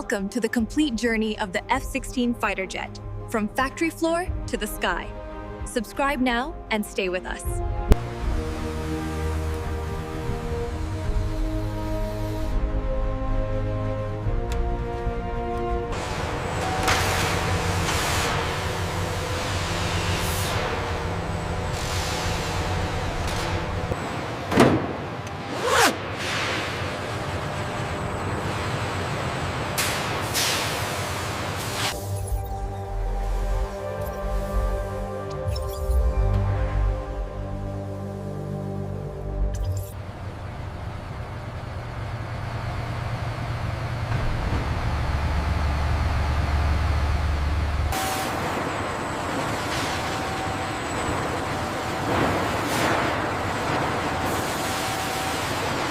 Welcome to the complete journey of the F-16 fighter jet, from factory floor to the sky. Subscribe now and stay with us.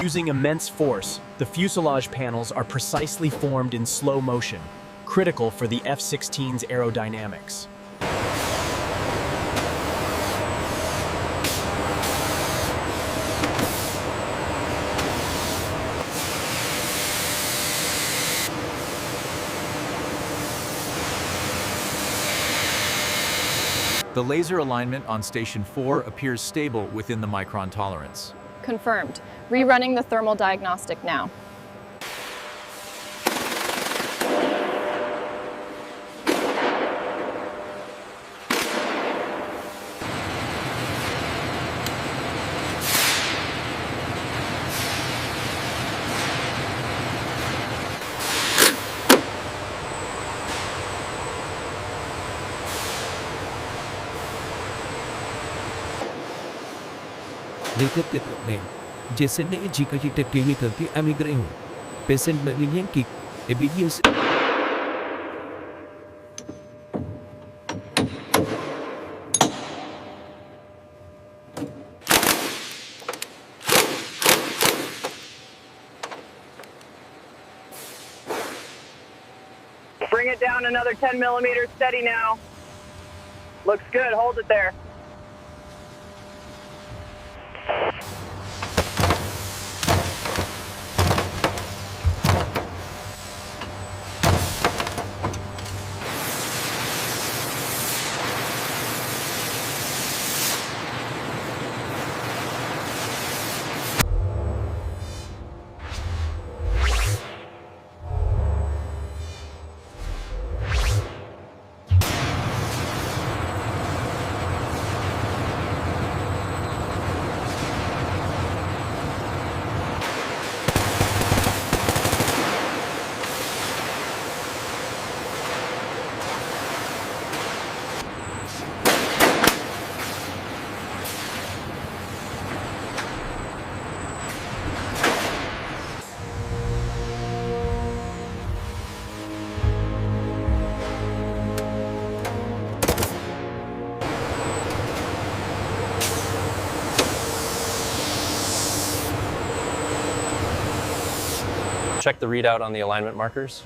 Using immense force, the fuselage panels are precisely formed in slow motion, critical for the F-16's aerodynamics. The laser alignment on Station 4 appears stable within the micron tolerance. Confirmed. Rerunning the thermal diagnostic now. Later development. Jason ne jika kita clinical di emigrate. Patient begini ki obedience. Bring it down another 10 millimeters, steady now. Looks good, hold it there. Check the readout on the alignment markers.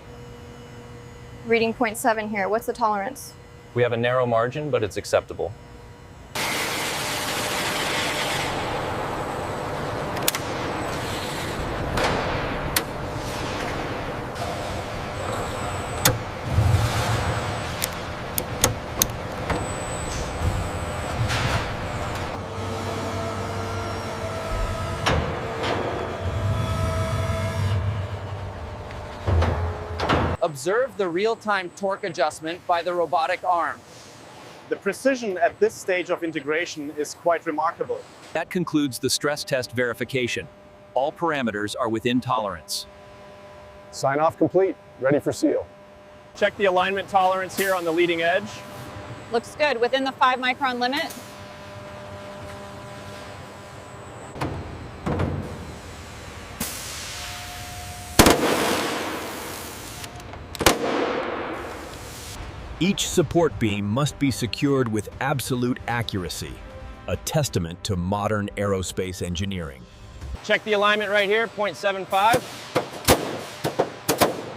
Reading 0.7 here. What's the tolerance? We have a narrow margin, but it's acceptable. Observe the real-time torque adjustment by the robotic arm. The precision at this stage of integration is quite remarkable. That concludes the stress test verification. All parameters are within tolerance. Sign off complete, ready for seal. Check the alignment tolerance here on the leading edge. Looks good. Within the 5 micron limit. Each support beam must be secured with absolute accuracy, a testament to modern aerospace engineering. Check the alignment right here, 0.75.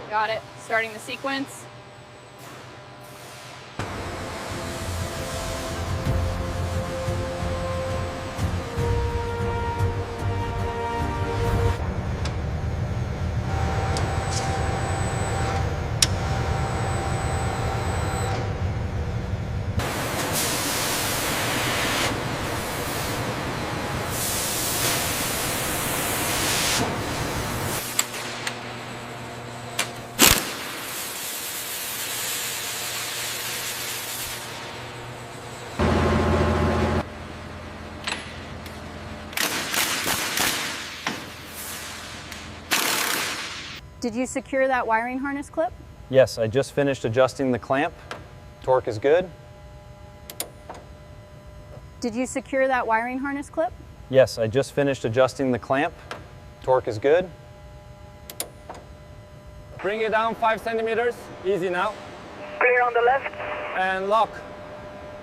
Got it. Starting the sequence. Did you secure that wiring harness clip? Yes, I just finished adjusting the clamp. Torque is good. Did you secure that wiring harness clip? Yes, I just finished adjusting the clamp. Torque is good. Bring it down 5 centimeters. Easy now. Clear on the left. And lock.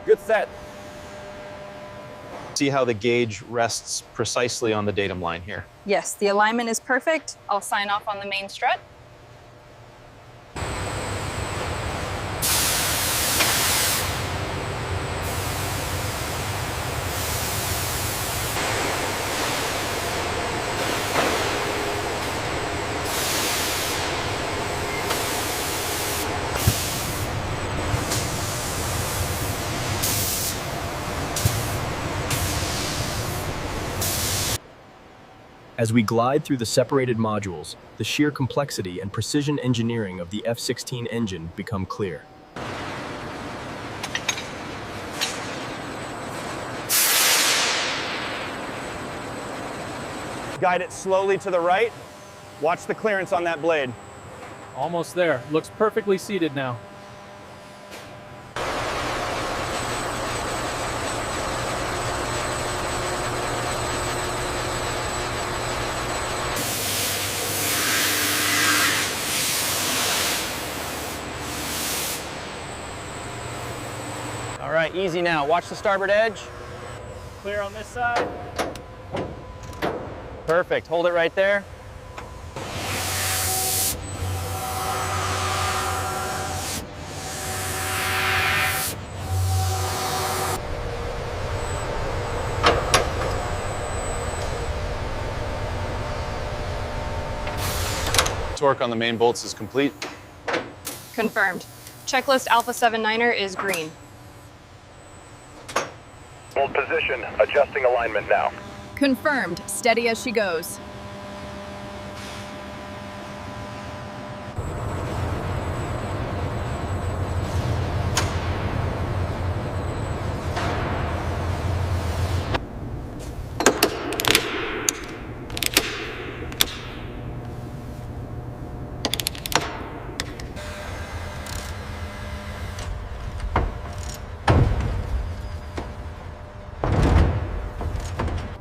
Good set. See how the gauge rests precisely on the datum line here. Yes, the alignment is perfect. I'll sign off on the main strut. As we glide through the separated modules, the sheer complexity and precision engineering of the F-16 engine become clear. Guide it slowly to the right. Watch the clearance on that blade. Almost there. Looks perfectly seated now. All right, easy now. Watch the starboard edge. Clear on this side. Perfect. Hold it right there. Torque on the main bolts is complete. Confirmed. Checklist Alpha 79er is green. Hold position. Adjusting alignment now. Confirmed. Steady as she goes.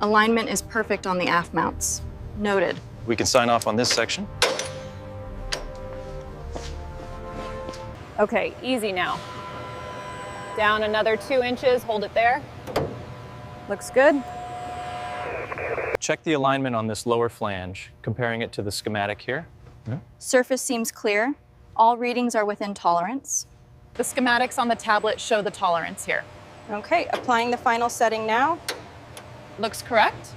Alignment is perfect on the aft mounts. Noted. We can sign off on this section. Okay, easy now. Down another 2 inches, hold it there. Looks good. Check the alignment on this lower flange, comparing it to the schematic here. Surface seems clear. All readings are within tolerance. The schematics on the tablet show the tolerance here. Okay, applying the final setting now. Looks correct.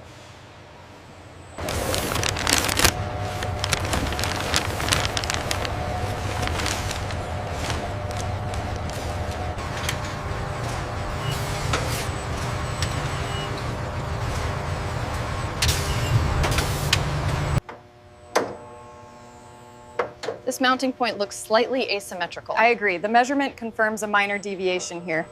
This mounting point looks slightly asymmetrical. I agree. The measurement confirms a minor deviation here.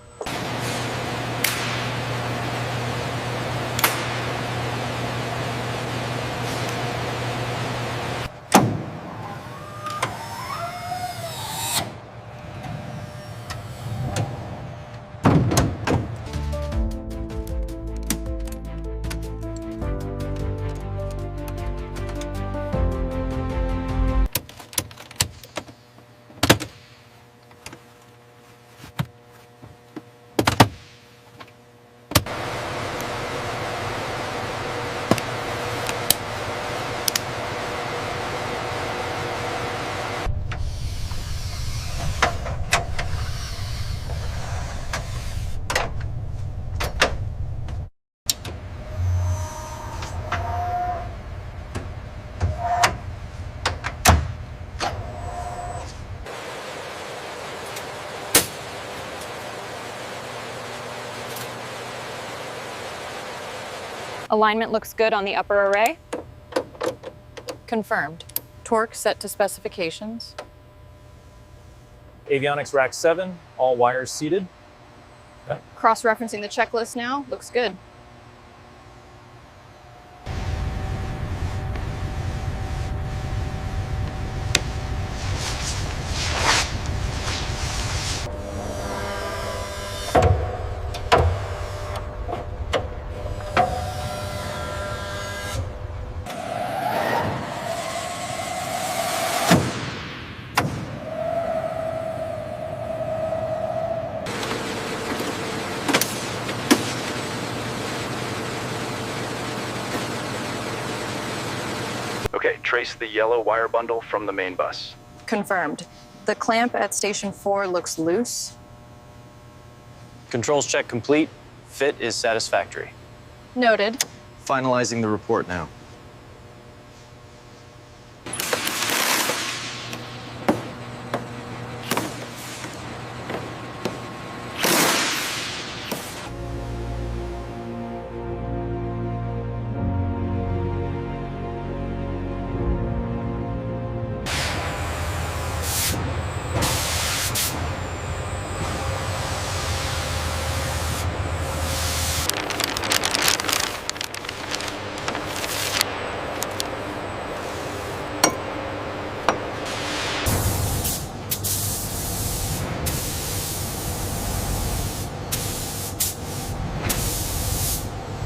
Alignment looks good on the upper array. Confirmed. Torque set to specifications. Avionics rack 7, all wires seated. Cross-referencing the checklist now. Looks good. Okay, trace the yellow wire bundle from the main bus. Confirmed. The clamp at station 4 looks loose. Controls check complete. Fit is satisfactory. Noted. Finalizing the report now.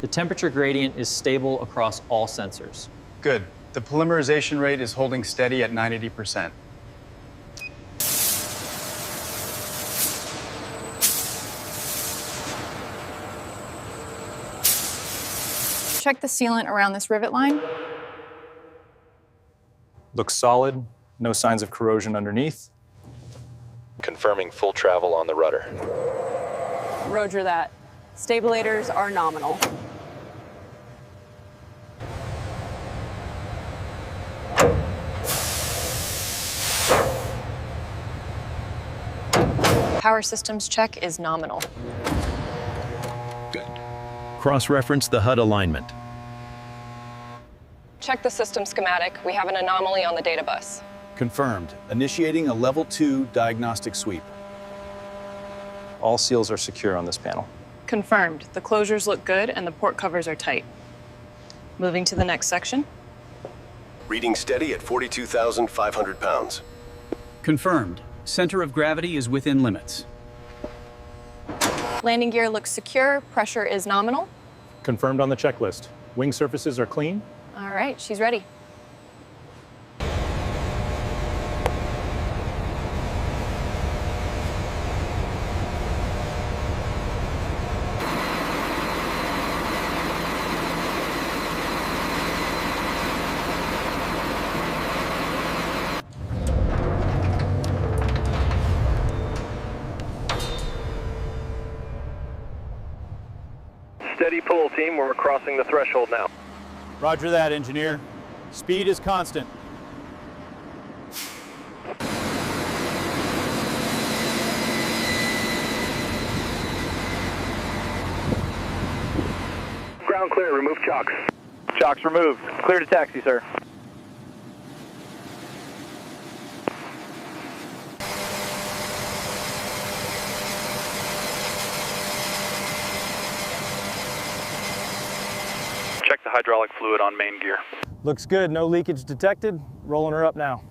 The temperature gradient is stable across all sensors. Good. The polymerization rate is holding steady at 90%. Check the sealant around this rivet line. Looks solid. No signs of corrosion underneath. Confirming full travel on the rudder. Roger that. Stabilators are nominal. Power systems check is nominal. Good. Cross-reference the HUD alignment. Check the system schematic. We have an anomaly on the data bus. Confirmed. Initiating a level 2 diagnostic sweep. All seals are secure on this panel. Confirmed. The closures look good and the port covers are tight. Moving to the next section. Reading steady at 42,500 pounds. Confirmed. Center of gravity is within limits. Landing gear looks secure. Pressure is nominal. Confirmed on the checklist. Wing surfaces are clean. All right, she's ready. Steady pull, team. We're crossing the threshold now. Roger that, engineer. Speed is constant. Ground clear. Remove chocks. Chocks removed. Clear to taxi, sir. Check the hydraulic fluid on main gear. Looks good. No leakage detected. Rolling her up now.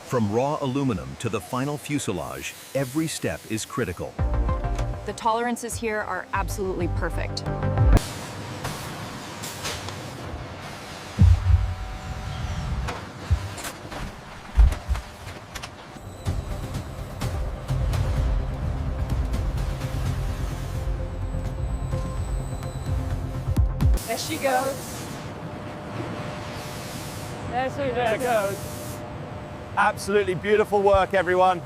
From raw aluminum to the final fuselage, every step is critical. The tolerances here are absolutely perfect. There she goes. There she goes. Absolutely beautiful work, everyone.